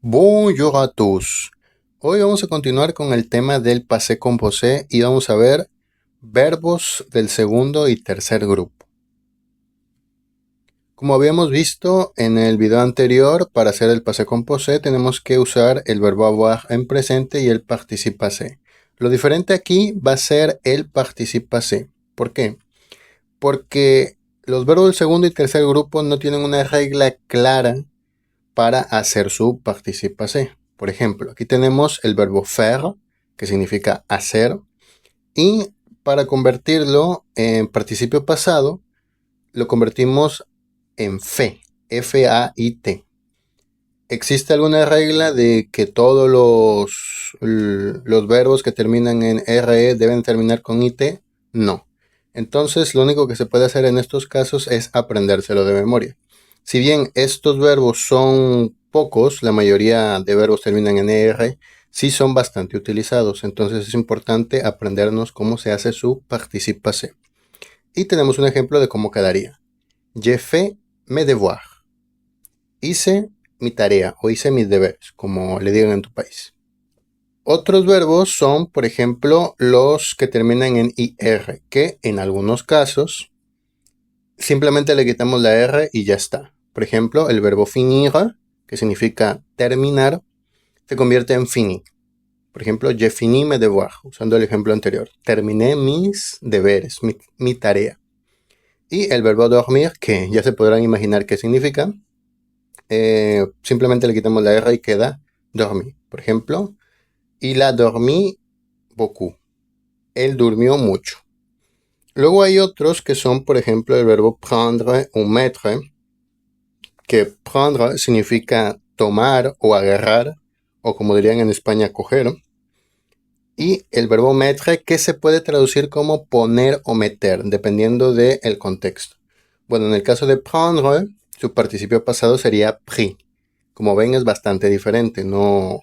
Bonjour à tous. Hoy vamos a continuar con el tema del passé composé y vamos a ver verbos del segundo y tercer grupo. Como habíamos visto en el video anterior, para hacer el passé composé tenemos que usar el verbo avoir en presente y el participe passé. Lo diferente aquí va a ser el participe passé. ¿Por qué? Porque los verbos del segundo y tercer grupo no tienen una regla clara para hacer su participe passé. Por ejemplo, aquí tenemos el verbo faire, que significa hacer, y para convertirlo en participio pasado, lo convertimos en fait, F-A-I-T. ¿Existe alguna regla de que todos los verbos que terminan en RE deben terminar con IT? No. Entonces, lo único que se puede hacer en estos casos es aprendérselo de memoria. Si bien estos verbos son pocos, la mayoría de verbos terminan en ER, sí son bastante utilizados. Entonces es importante aprendernos cómo se hace su participe passé. Y tenemos un ejemplo de cómo quedaría. J'ai fait mes devoirs. Hice mi tarea o hice mis deberes, como le digan en tu país. Otros verbos son, por ejemplo, los que terminan en IR, que en algunos casos simplemente le quitamos la R y ya está. Por ejemplo, el verbo finir, que significa terminar, se convierte en fini. Por ejemplo, j'ai fini mes devoirs, usando el ejemplo anterior. Terminé mis deberes, mi tarea. Y el verbo dormir, que ya se podrán imaginar qué significa, simplemente le quitamos la R y queda dormir. Por ejemplo, il a dormi beaucoup. Él durmió mucho. Luego hay otros que son, por ejemplo, el verbo prendre o mettre, que prendre significa tomar o agarrar, o como dirían en España, coger. Y el verbo mettre, que se puede traducir como poner o meter, dependiendo del contexto. Bueno, en el caso de prendre, su participio pasado sería pris. Como ven, es bastante diferente. No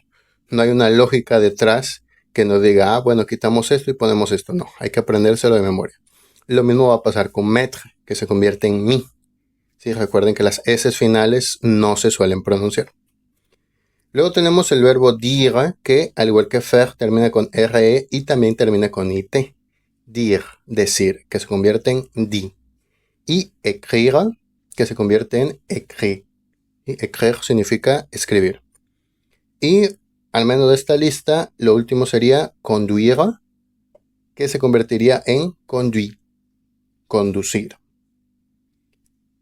hay una lógica detrás que nos diga, bueno, quitamos esto y ponemos esto. No, hay que aprendérselo de memoria. Lo mismo va a pasar con mettre, que se convierte en mi. Sí, recuerden que las S finales no se suelen pronunciar. Luego tenemos el verbo dire, que al igual que faire termina con RE y también termina con IT. Dire, decir, que se convierte en di. Y écrire, que se convierte en écrit. Y écrire significa escribir. Y al menos de esta lista, lo último sería conduire, que se convertiría en conduit, conducir.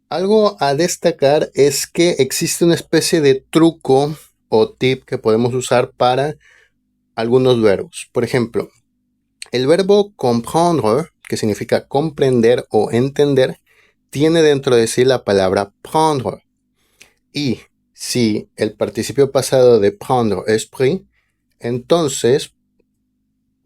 Algo a destacar es que existe una especie de truco o tip que podemos usar para algunos verbos. Por ejemplo, el verbo comprendre, que significa comprender o entender, tiene dentro de sí la palabra prendre. Y si el participio pasado de prendre es pris, entonces,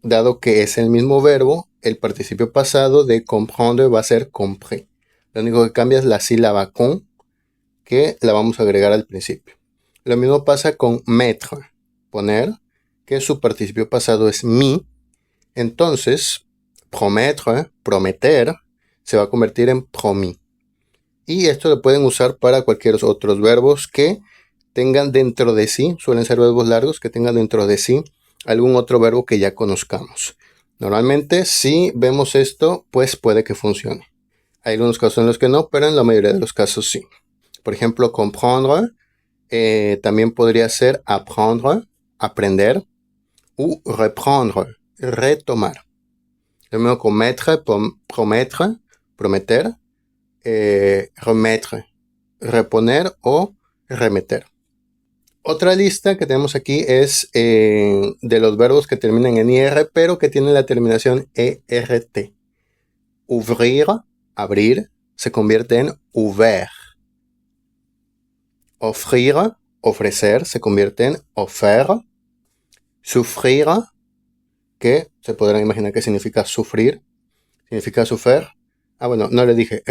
dado que es el mismo verbo, el participio pasado de comprendre va a ser compris. Lo único que cambia es la sílaba con, que la vamos a agregar al principio. Lo mismo pasa con mettre, poner, que su participio pasado es mi. Entonces, promettre, prometer, se va a convertir en promis. Y esto lo pueden usar para cualquier otros verbos que tengan dentro de sí, suelen ser verbos largos, que tengan dentro de sí algún otro verbo que ya conozcamos. Normalmente, si vemos esto, pues puede que funcione. Hay algunos casos en los que no, pero en la mayoría de los casos sí. Por ejemplo, comprendre también podría ser apprendre, aprender, o reprendre, retomar. Lo mismo con mettre, promettre, prometer, remettre, reponer o remeter. Otra lista que tenemos aquí es de los verbos que terminan en IR, pero que tienen la terminación ERT. Ouvrir, abrir, se convierte en ouvert. Offrir, ofrecer, se convierte en offert. Sufrir, que se podrán imaginar que significa sufrir, significa sufrir. Bueno, no le dije.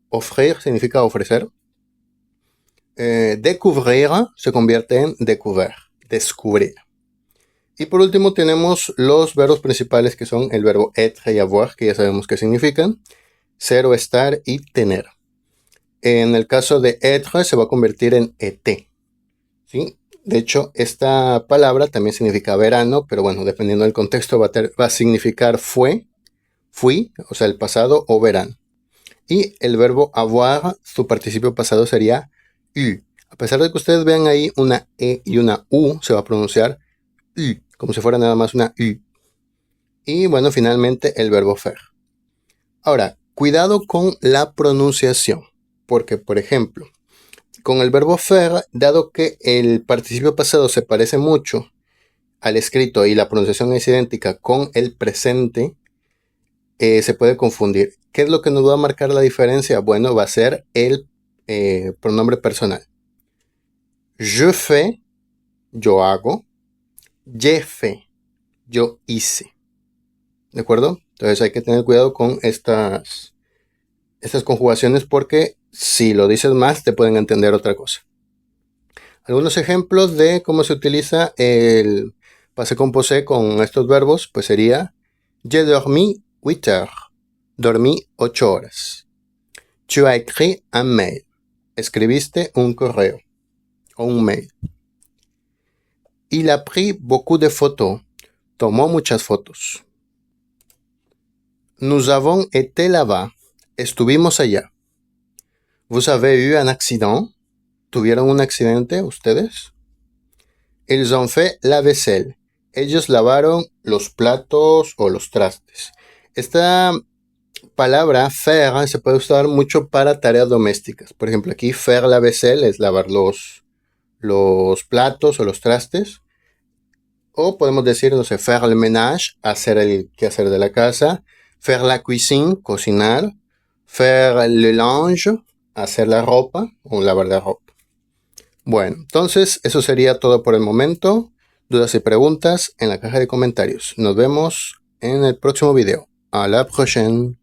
Offrir significa ofrecer. Découvrir se convierte en découvert, descubrir. Y por último tenemos los verbos principales, que son el verbo être y avoir, que ya sabemos qué significan. Ser o estar y tener. En el caso de être se va a convertir en et. ¿Sí? De hecho, esta palabra también significa verano, pero bueno, dependiendo del contexto va a significar fue, fui, o sea, el pasado o verano. Y el verbo avoir, su participio pasado sería eu. A pesar de que ustedes vean ahí una E y una U, se va a pronunciar eu, como si fuera nada más una U. Y bueno, finalmente el verbo faire. Ahora, cuidado con la pronunciación, porque por ejemplo, con el verbo faire, dado que el participio pasado se parece mucho al escrito y la pronunciación es idéntica con el presente, se puede confundir. ¿Qué es lo que nos va a marcar la diferencia? Bueno, va a ser el pronombre personal. Je fais, yo hago. J'ai fait, yo hice. ¿De acuerdo? Entonces hay que tener cuidado con estas conjugaciones porque si lo dices más te pueden entender otra cosa. Algunos ejemplos de cómo se utiliza el passé composé con estos verbos, pues sería j'ai dormi 8 heures. Dormí 8 horas. Tu as écrit un mail. Escribiste un correo o un mail. Il a pris beaucoup de photos. Tomó muchas fotos. Nous avons été là-bas. Estuvimos allá. Vous avez eu un accident. ¿Tuvieron un accidente ustedes? Ils ont fait la vaisselle. Ellos lavaron los platos o los trastes. Esta palabra faire se puede usar mucho para tareas domésticas. Por ejemplo, aquí faire la vaisselle es lavar los platos o los trastes. O podemos decir, no sé, faire le ménage, hacer el quehacer de la casa. Faire la cuisine, cocinar. Faire le linge, hacer la ropa o lavar la ropa. Bueno, entonces eso sería todo por el momento. Dudas y preguntas en la caja de comentarios. Nos vemos en el próximo video. A la prochaine.